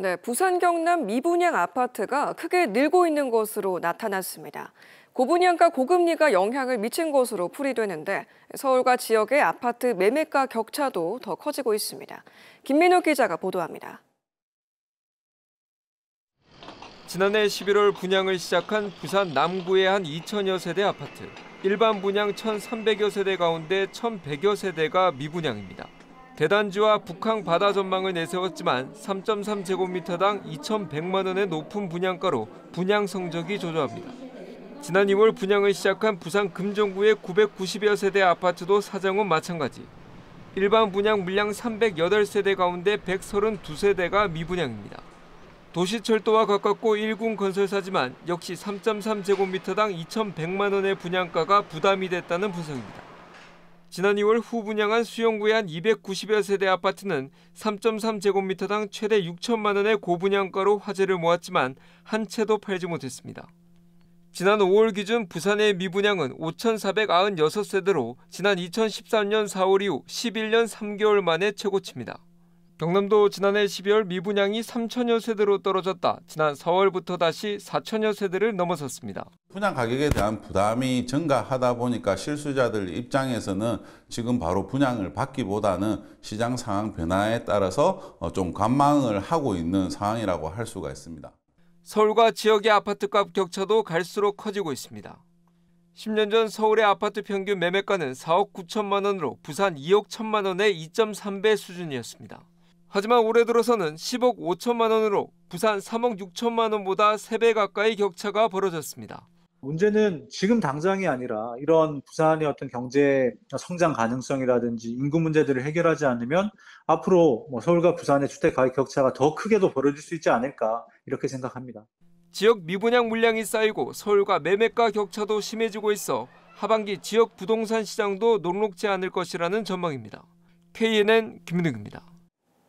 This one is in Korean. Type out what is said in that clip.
네, 부산 경남 미분양 아파트가 크게 늘고 있는 것으로 나타났습니다. 고분양가 고금리가 영향을 미친 것으로 풀이되는데 서울과 지역의 아파트 매매가 격차도 더 커지고 있습니다. 김민호 기자가 보도합니다. 지난해 11월 분양을 시작한 부산 남구의 한 2천여 세대 아파트. 일반 분양 1,300여 세대 가운데 1,100여 세대가 미분양입니다. 대단지와 북항 바다 전망을 내세웠지만 3.3제곱미터당 2,100만 원의 높은 분양가로 분양 성적이 조조합니다. 지난 2월 분양을 시작한 부산 금정구의 990여 세대 아파트도 사정은 마찬가지. 일반 분양 물량 308세대 가운데 132세대가 미분양입니다. 도시철도와 가깝고 1군 건설사지만 역시 3.3제곱미터당 2,100만 원의 분양가가 부담이 됐다는 분석입니다. 지난 2월 후분양한 수영구의 한 290여 세대 아파트는 3.3제곱미터당 최대 6천만 원의 고분양가로 화제를 모았지만 한 채도 팔지 못했습니다. 지난 5월 기준 부산의 미분양은 5,496세대로 지난 2013년 4월 이후 11년 3개월 만에 최고치입니다. 경남도 지난해 12월 미분양이 3천여 세대로 떨어졌다 지난 4월부터 다시 4천여 세대를 넘어섰습니다. 분양 가격에 대한 부담이 증가하다 보니까 실수자들 입장에서는 지금 바로 분양을 받기보다는 시장 상황 변화에 따라서 좀 관망을 하고 있는 상황이라고 할 수가 있습니다. 서울과 지역의 아파트값 격차도 갈수록 커지고 있습니다. 10년 전 서울의 아파트 평균 매매가는 4억 9천만 원으로 부산 2억 1천만 원의 2.3배 수준이었습니다. 하지만 올해 들어서는 10억 5천만 원으로 부산 3억 6천만 원보다 3배 가까이 격차가 벌어졌습니다. 문제는 지금 당장이 아니라 이런 부산의 어떤 경제 성장 가능성이라든지 인구 문제들을 해결하지 않으면 앞으로 서울과 부산의 주택 가격 격차가 더 크게도 벌어질 수 있지 않을까 이렇게 생각합니다. 지역 미분양 물량이 쌓이고 서울과 매매가 격차도 심해지고 있어 하반기 지역 부동산 시장도 녹록지 않을 것이라는 전망입니다. KNN 김민욱입니다.